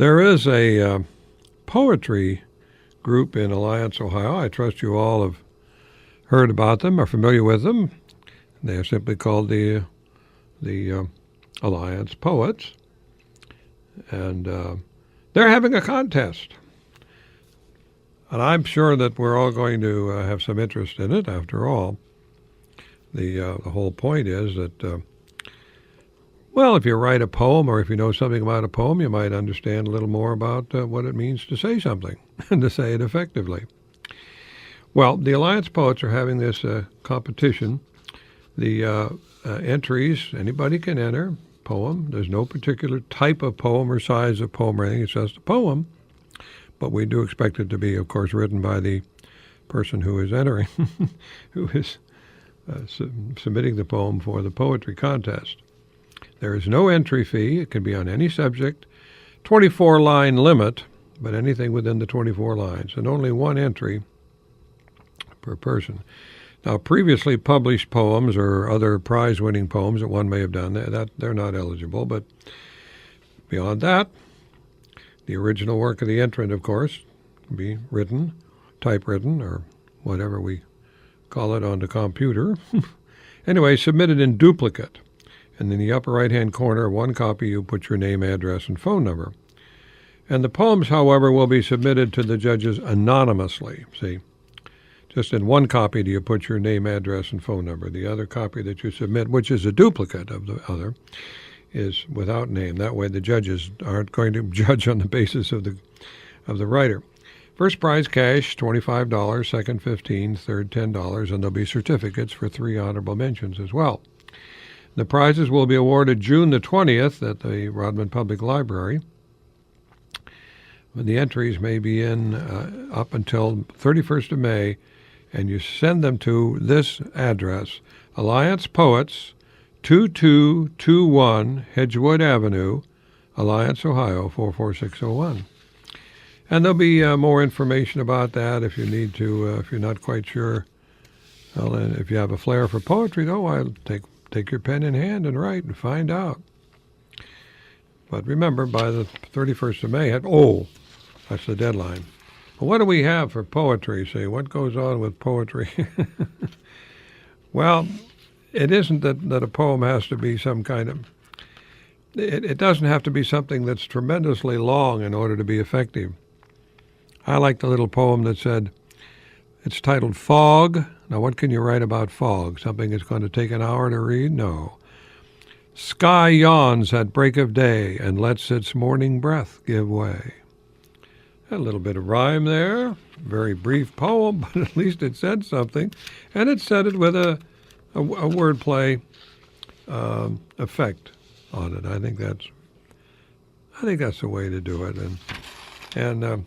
There is a poetry group in Alliance, Ohio. I trust you all have heard about them, are familiar with them. They are simply called the Alliance Poets. And they're having a contest. And I'm sure that we're all going to have some interest in it. After all, the whole point is that, well, if you write a poem or if you know something about a poem, you might understand a little more about what it means to say something and to say it effectively. Well, the Alliance Poets are having this competition. The entries, anybody can enter poem. There's no particular type of poem or size of poem or anything. It's just a poem. But we do expect it to be, of course, written by the person who is entering, who is submitting the poem for the poetry contest. There is no entry fee. It can be on any subject. 24-line limit, but anything within the 24 lines, and only one entry per person. Now, previously published poems or other prize-winning poems that one may have done, that they're not eligible. But beyond that, the original work of the entrant, of course, can be written, typewritten, or whatever we call it on the computer. Anyway, submitted in duplicate. And in the upper right-hand corner of one copy, you put your name, address, and phone number. And the poems, however, will be submitted to the judges anonymously. See, just in one copy do you put your name, address, and phone number. The other copy that you submit, which is a duplicate of the other, is without name. That way the judges aren't going to judge on the basis of the writer. First prize cash, $25, second $15, third $10, and there'll be certificates for 3 honorable mentions as well. The prizes will be awarded June the 20th at the Rodman Public Library. The entries may be in up until 31st of May, and you send them to this address, Alliance Poets, 2221 Hedgewood Avenue, Alliance, Ohio, 44601. And there'll be more information about that if you need to, if you're not quite sure. Well, and if you have a flair for poetry, though, I'll take your pen in hand and write and find out. But remember, by the 31st of May, that's the deadline. Well, what do we have for poetry? Say, what goes on with poetry? Well, it isn't that a poem has to be some kind of... It doesn't have to be something that's tremendously long in order to be effective. I like the little poem that said, it's titled Fog. Now, what can you write about fog? Something that's going to take an hour to read? No. Sky yawns at break of day and lets its morning breath give way. A little bit of rhyme there. Very brief poem, but at least it said something. And it said it with a wordplay effect on it. I think that's the way to do it. And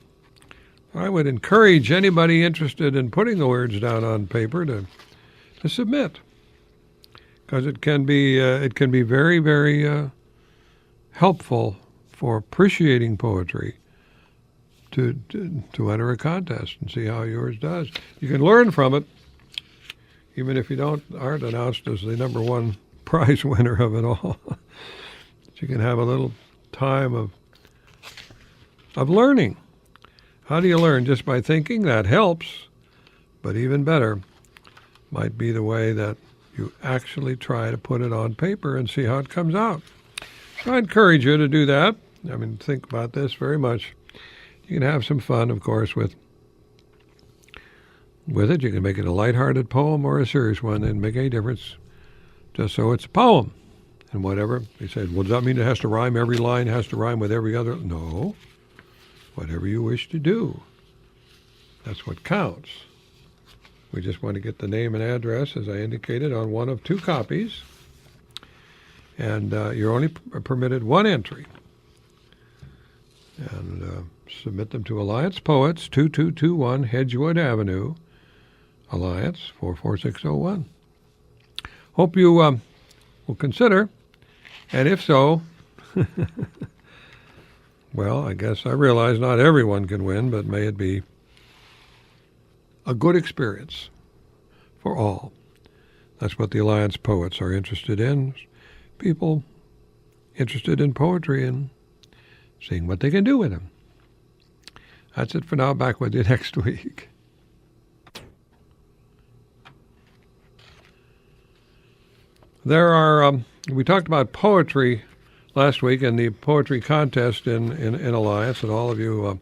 I would encourage anybody interested in putting the words down on paper to submit, because it can be very, very helpful for appreciating poetry to enter a contest and see how yours does. You can learn from it, even if you aren't announced as the number one prize winner of it all. You can have a little time of learning. How do you learn? Just by thinking? That helps. But even better might be the way that you actually try to put it on paper and see how it comes out. So I encourage you to do that. I mean, think about this very much. You can have some fun, of course, with it. You can make it a lighthearted poem or a serious one. It doesn't make any difference, just so it's a poem. And whatever. They said, well, does that mean it has to rhyme? Every line has to rhyme with every other? No. Whatever you wish to do. That's what counts. We just want to get the name and address, as I indicated, on one of 2 copies. And you're only permitted 1 entry. And submit them to Alliance Poets, 2221 Hedgewood Avenue, Alliance, 44601. Hope you will consider, and if so, well, I guess I realize not everyone can win, but may it be a good experience for all. That's what the Alliance Poets are interested in. People interested in poetry and seeing what they can do with them. That's it for now. Back with you next week. We talked about poetry last week and the poetry contest in Alliance, and all of you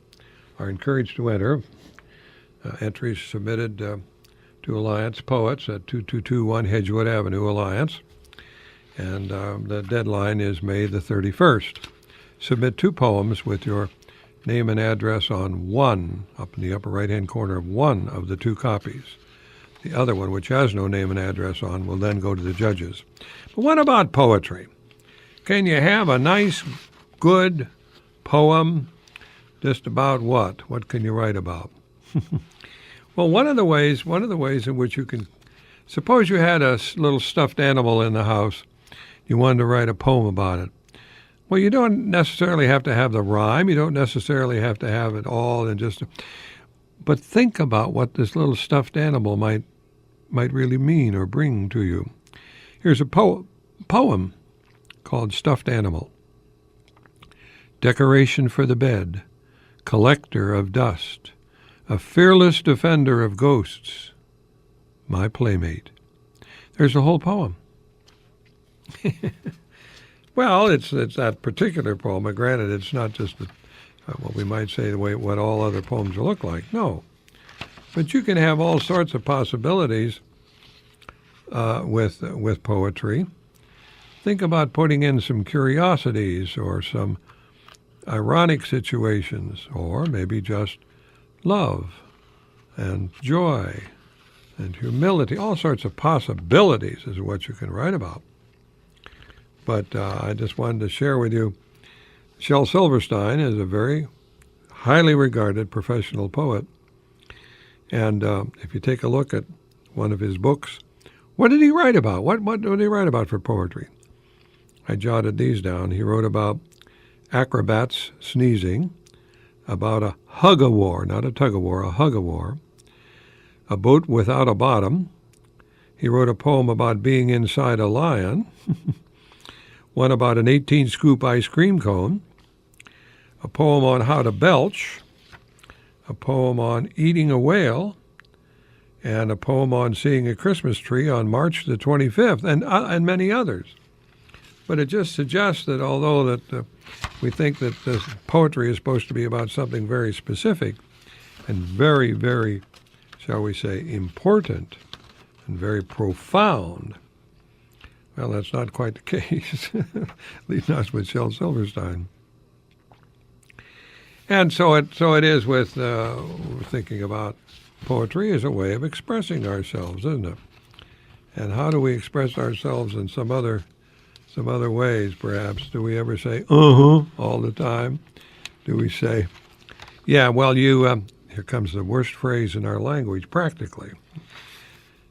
are encouraged to enter. Entries submitted to Alliance Poets at 2221 Hedgewood Avenue, Alliance. And the deadline is May the 31st. Submit 2 poems with your name and address on one, up in the upper right-hand corner of one of the 2 copies. The other one, which has no name and address on, will then go to the judges. But what about poetry? Can you have a nice, good poem just about what? What can you write about? Well, one of the ways in which you can, suppose you had a little stuffed animal in the house, you wanted to write a poem about it. Well, you don't necessarily have to have the rhyme. You don't necessarily have to have it all in just. But think about what this little stuffed animal might really mean or bring to you. Here's a poem called Stuffed Animal. Decoration for the bed, collector of dust, a fearless defender of ghosts, my playmate. There's the whole poem. Well, it's that particular poem. Granted, it's not just what we might say what all other poems look like. No, but you can have all sorts of possibilities with poetry. Think about putting in some curiosities or some ironic situations, or maybe just love and joy and humility. All sorts of possibilities is what you can write about. But I just wanted to share with you, Shel Silverstein is a very highly regarded professional poet. And if you take a look at one of his books, what did he write about? What did he write about for poetry? I jotted these down. He wrote about acrobats sneezing, about a hug-a-war, not a tug-of-war, a hug-a-war, a boat without a bottom. He wrote a poem about being inside a lion, one about an 18-scoop ice cream cone, a poem on how to belch, a poem on eating a whale, and a poem on seeing a Christmas tree on March the 25th, and many others. But it just suggests that although that we think that this poetry is supposed to be about something very specific and very, very, shall we say, important and very profound, well, that's not quite the case, at least not with Shel Silverstein. And so it is with thinking about poetry as a way of expressing ourselves, isn't it? And how do we express ourselves in some other ways, perhaps? Do we ever say, all the time? Do we say, yeah, well, here comes the worst phrase in our language, practically.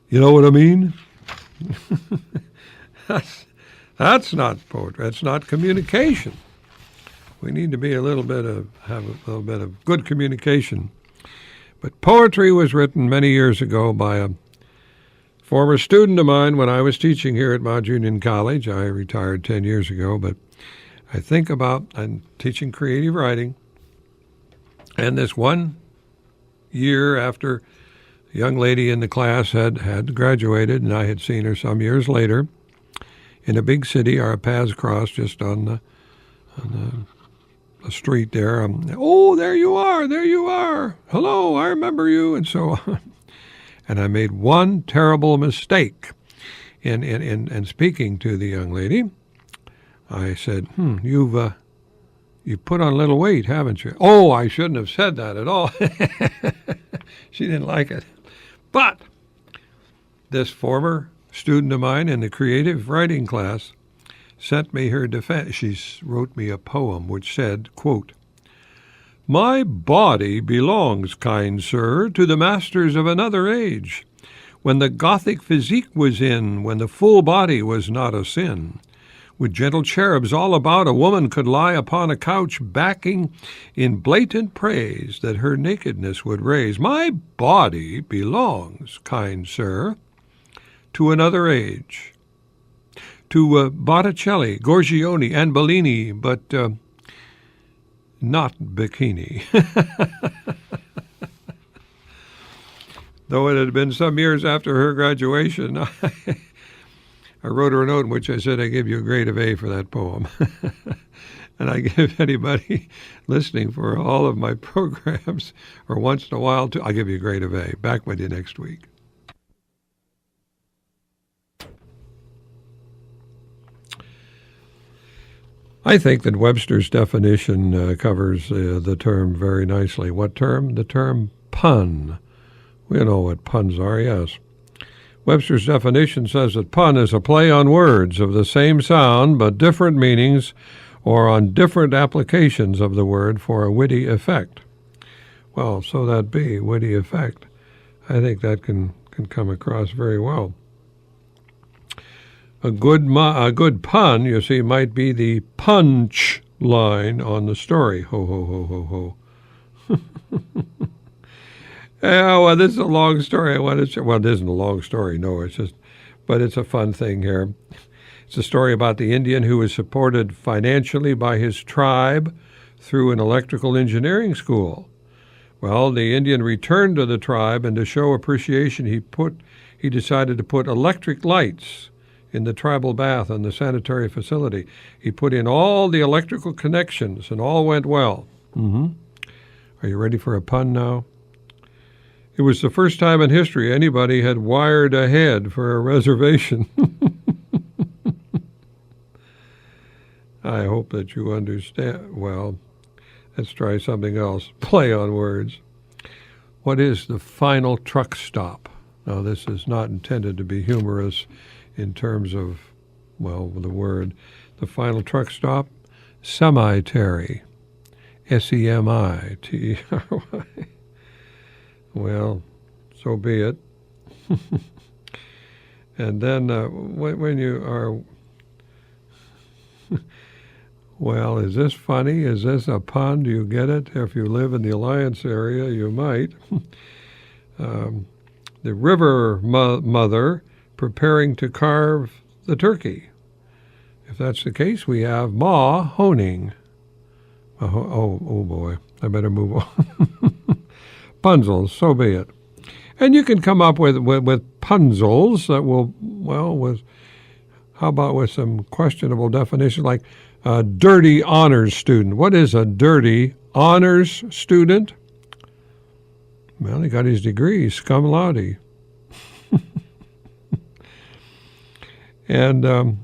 You know what I mean? That's not poetry. That's not communication. We need to be have a little bit of good communication. But poetry was written many years ago by a former student of mine when I was teaching here at Mount Union College. I retired 10 years ago, but I'm teaching creative writing. And this one year after a young lady in the class had graduated, and I had seen her some years later in a big city, our paths crossed just on the street there. Oh, there you are. Hello, I remember you, and so on. And I made one terrible mistake in speaking to the young lady. I said, you've put on a little weight, haven't you? Oh, I shouldn't have said that at all. She didn't like it. But this former student of mine in the creative writing class sent me her defense. She wrote me a poem which said, quote, "My body belongs, kind sir, to the masters of another age, when the Gothic physique was in, when the full body was not a sin. With gentle cherubs all about, a woman could lie upon a couch, backing in blatant praise that her nakedness would raise. My body belongs, kind sir, to another age, to Botticelli, Giorgione, and Bellini, but not bikini. Though it had been some years after her graduation, I wrote her a note in which I said, I give you a grade of A for that poem. And I give anybody listening for all of my programs, or once in a while, too, I'll give you a grade of A. Back with you next week. I think that Webster's definition covers the term very nicely. What term? The term pun. We know what puns are, yes. Webster's definition says that pun is a play on words of the same sound but different meanings, or on different applications of the word for a witty effect. Well, so that be, witty effect. I think that can come across very well. A good pun, you see, might be the punch line on the story. Ho, ho, ho, ho, ho. Well, this is a long story. Well, it isn't a long story, no, but it's a fun thing here. It's a story about the Indian who was supported financially by his tribe through an electrical engineering school. Well, the Indian returned to the tribe, and to show appreciation, he decided to put electric lights in the tribal bath and the sanitary facility. He put in all the electrical connections, and all went well. Are you ready for a pun now? It was the first time in history anybody had wired ahead for a reservation. I hope that you understand. Well, let's try something else. Play on words. What is the final truck stop? Now, this is not intended to be humorous in terms of, well, the word. The final truck stop? Cemetery. S-E-M-I-T-E-R-Y. Well, so be it. And then when you are... Well, is this funny? Is this a pun? Do you get it? If you live in the Alliance area, you might. The river mother preparing to carve the turkey. If that's the case, we have Ma honing. Oh boy, I better move on. Punzels, so be it. And you can come up with punzels that will, well, how about with some questionable definition, like a dirty honors student. What is a dirty honors student? Well, he got his degree, cum laude. And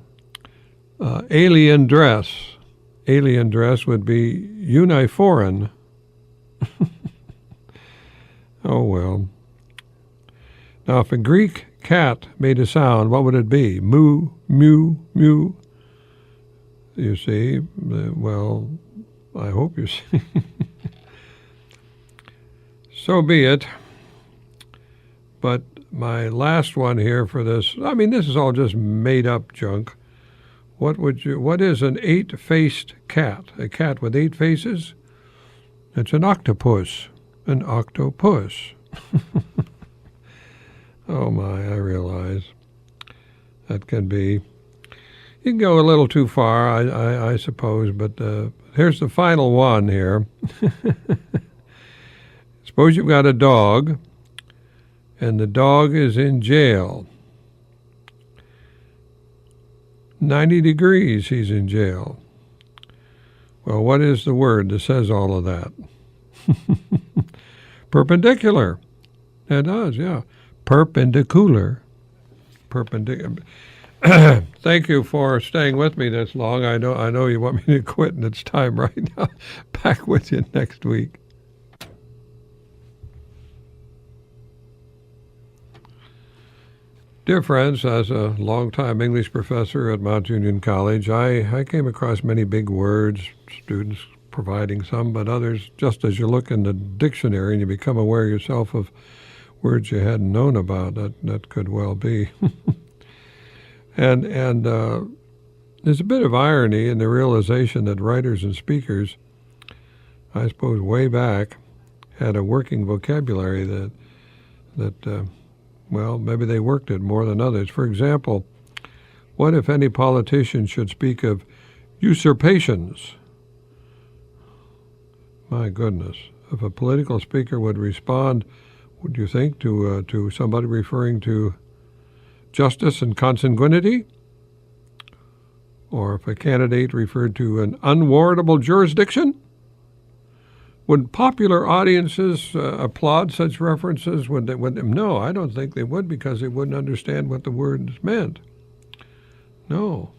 alien dress. Alien dress would be uniforeign. Oh, well. Now, if a Greek cat made a sound, what would it be? Moo, mew, mew. You see? Well, I hope you see. So be it. But my last one here for this, I mean, this is all just made-up junk. What is an 8-faced cat? A cat with 8 faces? It's an octopus. An octopus. Oh my, I realize that can be, you can go a little too far, I suppose, but here's the final one here. Suppose you've got a dog, and the dog is in jail. 90 degrees he's in jail. Well, what is the word that says all of that? Perpendicular. It does, yeah. Perpendicular. Perpendicular. Thank you for staying with me this long. I know you want me to quit, and it's time right now. Back with you next week. Dear friends, as a longtime English professor at Mount Union College, I came across many big words, students providing some, but others, just as you look in the dictionary and you become aware yourself of words you hadn't known about, that could well be. And there's a bit of irony in the realization that writers and speakers, I suppose way back, had a working vocabulary that well, maybe they worked it more than others. For example, what if any politician should speak of usurpations? My goodness. If a political speaker would respond, would you think, to somebody referring to justice and consanguinity? Or if a candidate referred to an unwarrantable jurisdiction? Would popular audiences applaud such references? Would they? No, I don't think they would, because they wouldn't understand what the words meant. No.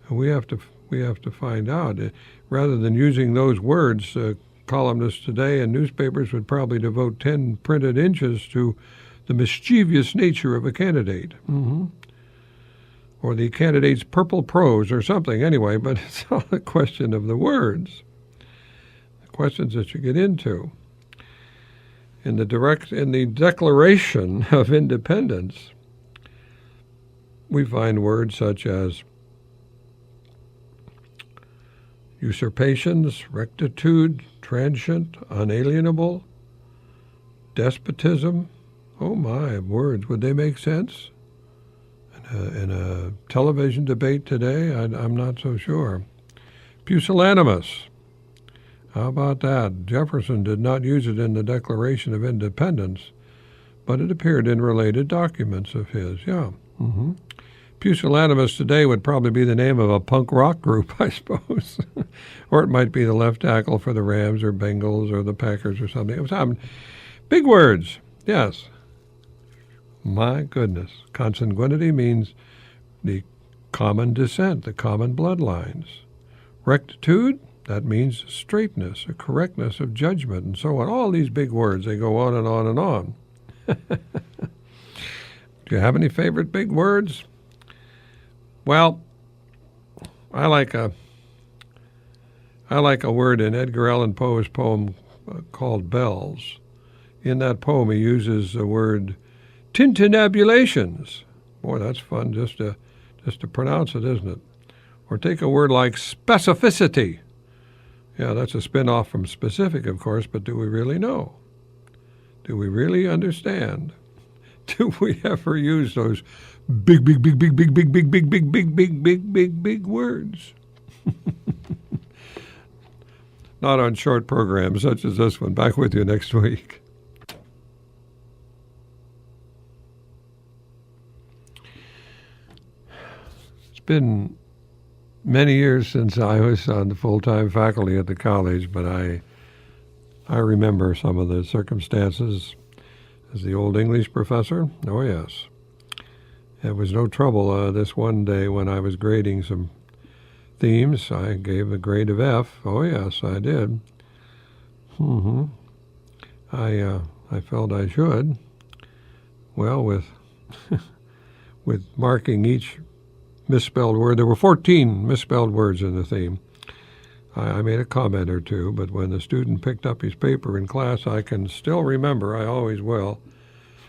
And we have to find out. Rather than using those words, columnists today and newspapers would probably devote 10 printed inches to the mischievous nature of a candidate. Or the candidate's purple prose or something, anyway, but it's all a question of the words. Questions that you get into. In the Declaration of Independence, we find words such as usurpations, rectitude, transient, unalienable, despotism. Oh my, words, would they make sense? In a television debate today, I'm not so sure. Pusillanimous. How about that? Jefferson did not use it in the Declaration of Independence, but it appeared in related documents of his. Yeah. Pusillanimous today would probably be the name of a punk rock group, I suppose. Or it might be the left tackle for the Rams or Bengals or the Packers or something. Big words, yes. My goodness. Consanguinity means the common descent, the common bloodlines. Rectitude, that means straightness, a correctness of judgment, and so on. All these big words, they go on and on and on. Do you have any favorite big words? Well, I like a word in Edgar Allan Poe's poem called Bells. In that poem, he uses the word tintinnabulations. Boy, that's fun just to pronounce it, isn't it? Or take a word like specificity. Yeah, that's a spin-off from specific, of course, but do we really know? Do we really understand? Do we ever use those big words? Not on short programs such as this one. Back with you next week. It's been many years since I was on the full-time faculty at the college, but I remember some of the circumstances as the old English professor. Oh, yes. It was no trouble this one day when I was grading some themes. I gave a grade of F. Oh, yes, I did. I felt I should. Well, with marking each misspelled word. There were 14 misspelled words in the theme. I made a comment or two, but when the student picked up his paper in class, I can still remember, I always will,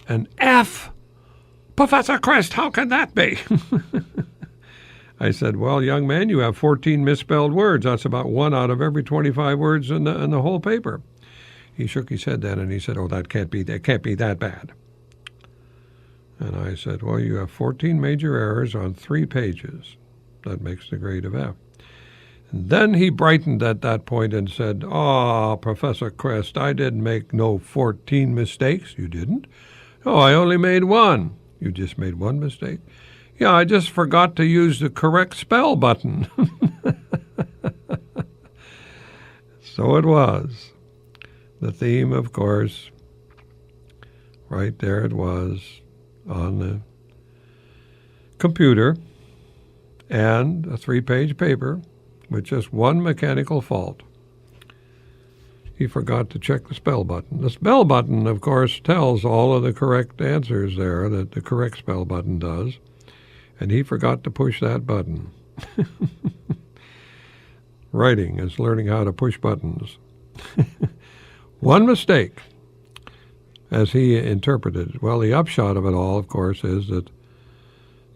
an F! Professor Crist, how can that be? I said, well, young man, you have 14 misspelled words. That's about 1 out of every 25 words in the whole paper. He shook his head then and he said, oh, that can't be that bad. And I said, well, you have 14 major errors on 3 pages. That makes the grade of F. And then he brightened at that point and said, Professor Crist, I didn't make no 14 mistakes. You didn't? Oh, I only made 1. You just made 1 mistake? Yeah, I just forgot to use the correct spell button. So it was. The theme, of course, right there it was on the computer, and a 3-page paper with just 1 mechanical fault. He forgot to check the spell button. The spell button, of course, tells all of the correct answers there that the correct spell button does, and he forgot to push that button. Writing is learning how to push buttons. 1 mistake, as he interpreted it. Well, the upshot of it all, of course, is that,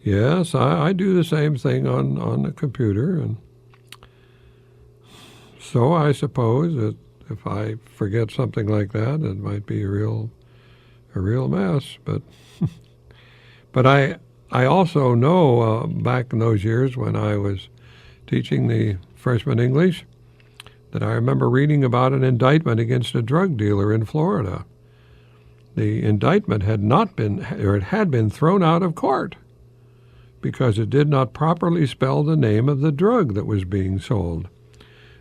yes, I do the same thing on the computer, and so I suppose that if I forget something like that, it might be a real mess. But but I also know back in those years when I was teaching the freshman English that I remember reading about an indictment against a drug dealer in Florida. The indictment had been thrown out of court because it did not properly spell the name of the drug that was being sold.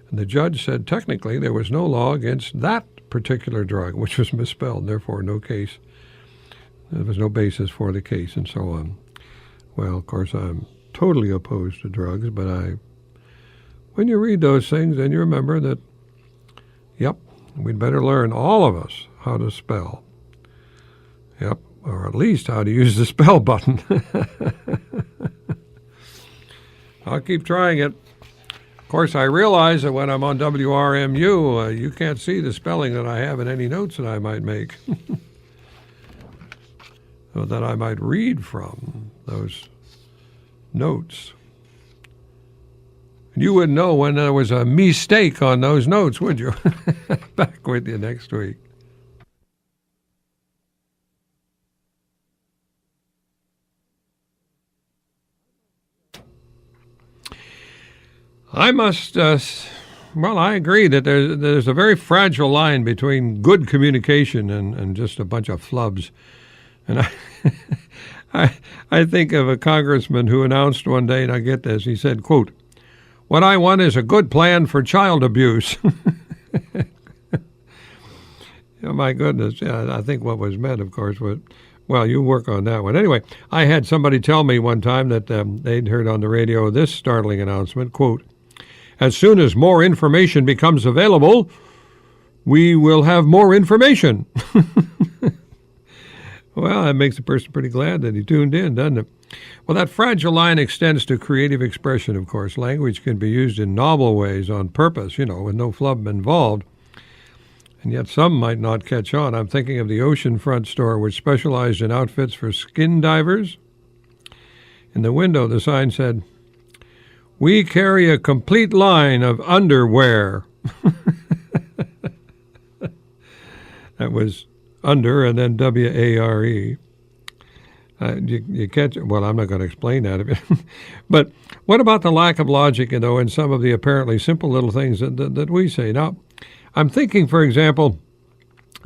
And the judge said technically there was no law against that particular drug, which was misspelled, therefore no case. There was no basis for the case and so on. Well, of course, I'm totally opposed to drugs, but when you read those things, then you remember that, yep, we'd better learn, all of us, how to spell. Yep, or at least how to use the spell button. I'll keep trying it. Of course, I realize that when I'm on WRMU, you can't see the spelling that I have in any notes that I might make. Or that I might read from those notes. You wouldn't know when there was a mistake on those notes, would you? Back with you next week. I must, I agree that there's a very fragile line between good communication and just a bunch of flubs. And I think of a congressman who announced one day, and I get this, he said, quote, "What I want is a good plan for child abuse." Oh, my goodness. Yeah, I think what was meant, of course, was, well, you work on that one. Anyway, I had somebody tell me one time that they'd heard on the radio this startling announcement, quote, "As soon as more information becomes available, we will have more information." Well, that makes a person pretty glad that he tuned in, doesn't it? Well, that fragile line extends to creative expression, of course. Language can be used in novel ways on purpose, with no flub involved. And yet some might not catch on. I'm thinking of the oceanfront store, which specialized in outfits for skin divers. In the window, the sign said, "We carry a complete line of underwear." That was under and then W-A-R-E. You catch it? Well, I'm not going to explain that. But what about the lack of logic, in some of the apparently simple little things that we say? Now, I'm thinking, for example,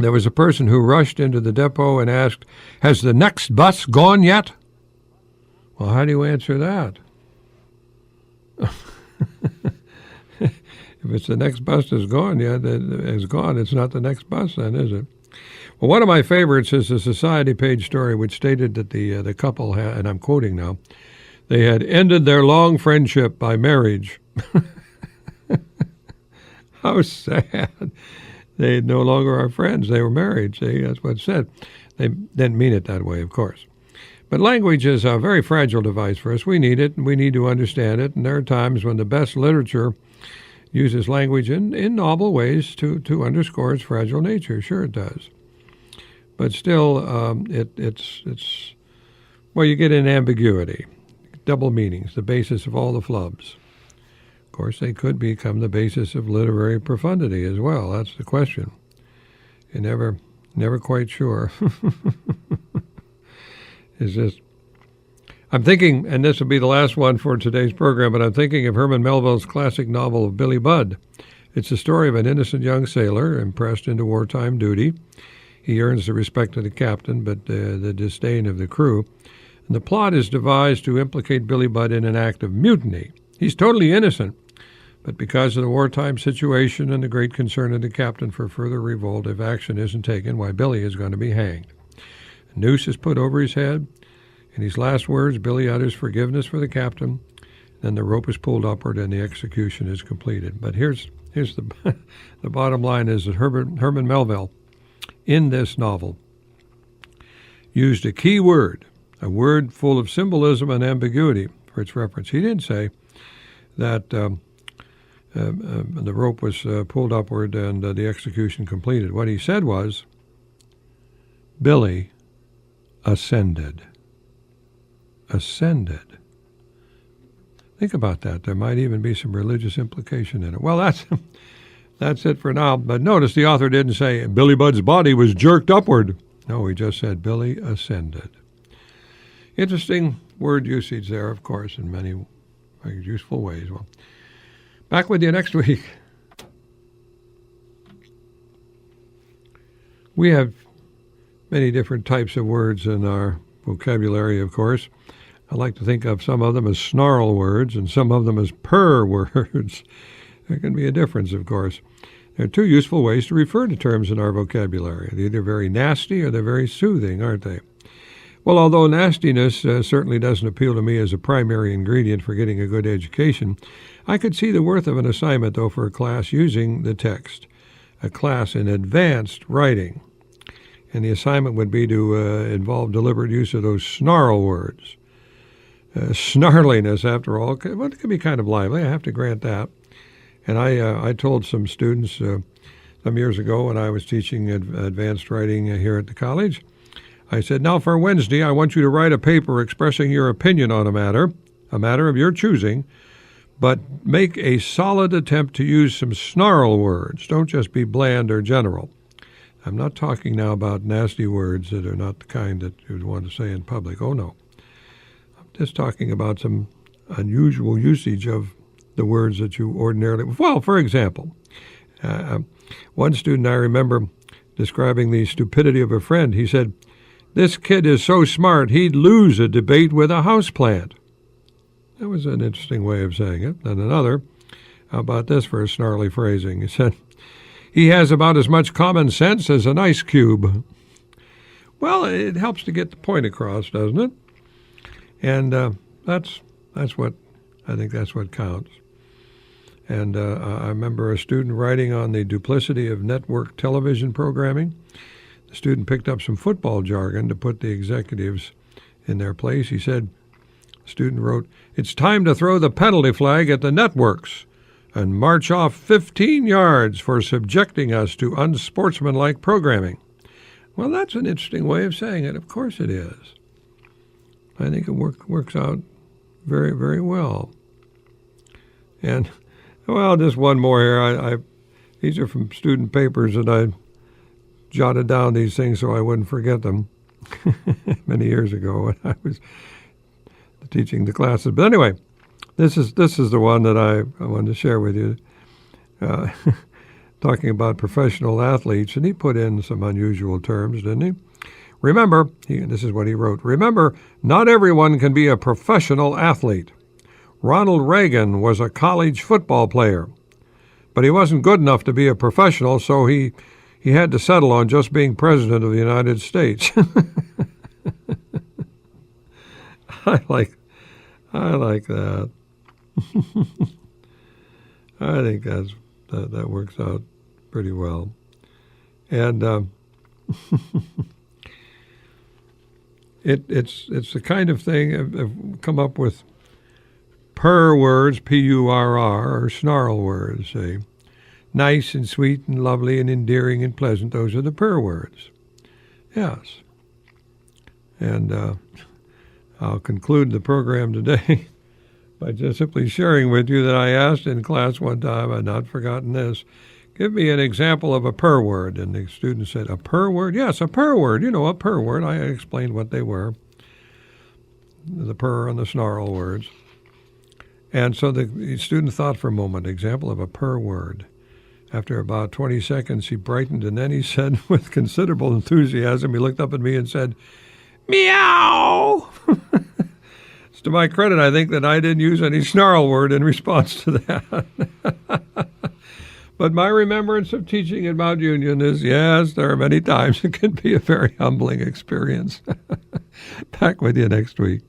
there was a person who rushed into the depot and asked, "Has the next bus gone yet?" Well, how do you answer that? If it's the next bus is gone yet, it's gone. It's not the next bus then, is it? Well, one of my favorites is the Society page story, which stated that the couple had, and I'm quoting now, they had ended their long friendship by marriage. How sad. They no longer are friends. They were married. See, that's what it said. They didn't mean it that way, of course. But language is a very fragile device for us. We need it, and we need to understand it. And there are times when the best literature uses language in novel ways to underscore its fragile nature. Sure it does. But still, it's you get an ambiguity, double meanings, the basis of all the flubs. Of course, they could become the basis of literary profundity as well. That's the question. You're never quite sure. It's just, I'm thinking, and this will be the last one for today's program, but I'm thinking of Herman Melville's classic novel of Billy Budd. It's the story of an innocent young sailor impressed into wartime duty. He earns the respect of the captain, but the disdain of the crew. And the plot is devised to implicate Billy Budd in an act of mutiny. He's totally innocent, but because of the wartime situation and the great concern of the captain for further revolt, if action isn't taken, why, Billy is going to be hanged. A noose is put over his head. In his last words, Billy utters forgiveness for the captain. Then the rope is pulled upward and the execution is completed. But here's the the bottom line is that Herman Melville, in this novel, used a key word, a word full of symbolism and ambiguity for its reference. He didn't say that the rope was pulled upward and the execution completed. What he said was, Billy ascended. Ascended. Think about that. There might even be some religious implication in it. Well, that's it for now. But notice the author didn't say Billy Budd's body was jerked upward. No, he just said Billy ascended. Interesting word usage there, of course, in many very useful ways. Well, back with you next week. We have many different types of words in our vocabulary, of course. I like to think of some of them as snarl words and some of them as purr words. There can be a difference, of course. There are two useful ways to refer to terms in our vocabulary. They're either very nasty or they're very soothing, aren't they? Well, although nastiness certainly doesn't appeal to me as a primary ingredient for getting a good education, I could see the worth of an assignment, though, for a class using the text, a class in advanced writing. And the assignment would be to involve deliberate use of those snarl words. Snarliness, after all, it can be kind of lively, I have to grant that. And I told some students some years ago when I was teaching advanced writing here at the college, I said, now for Wednesday, I want you to write a paper expressing your opinion on a matter of your choosing, but make a solid attempt to use some snarl words. Don't just be bland or general. I'm not talking now about nasty words that are not the kind that you'd want to say in public. Oh, no. I'm just talking about some unusual usage of the words that you ordinarily... Well, for example, one student I remember describing the stupidity of a friend. He said, this kid is so smart, he'd lose a debate with a houseplant. That was an interesting way of saying it. And another, how about this for a snarly phrasing? He said, he has about as much common sense as an ice cube. Well, it helps to get the point across, doesn't it? And that's what counts. And I remember a student writing on the duplicity of network television programming. The student picked up some football jargon to put the executives in their place. He said, the student wrote, it's time to throw the penalty flag at the networks and march off 15 yards for subjecting us to unsportsmanlike programming. Well, that's an interesting way of saying it. Of course it is. I think it works out very, very well. And, well, just one more here. These are from student papers, and I jotted down these things so I wouldn't forget them many years ago when I was teaching the classes. But anyway, this is the one that I wanted to share with you, talking about professional athletes, and he put in some unusual terms, didn't he? Remember, this is what he wrote, remember, not everyone can be a professional athlete. Ronald Reagan was a college football player, but he wasn't good enough to be a professional, so he had to settle on just being president of the United States. I like that. I think that works out pretty well. And it's the kind of thing I've come up with purr words, P-U-R-R, or snarl words, say. Nice and sweet and lovely and endearing and pleasant, those are the purr words. Yes. And I'll conclude the program today by just simply sharing with you that I asked in class one time, I'd not forgotten this, give me an example of a purr word. And the student said, a purr word? Yes, a purr word. You know, a purr word. I explained what they were, the purr and the snarl words. And so the student thought for a moment, example of a purr word. After about 20 seconds, he brightened, and then he said with considerable enthusiasm, he looked up at me and said, meow! It's to my credit, I think, that I didn't use any snarl word in response to that. But my remembrance of teaching at Mount Union is, yes, there are many times it can be a very humbling experience. Back with you next week.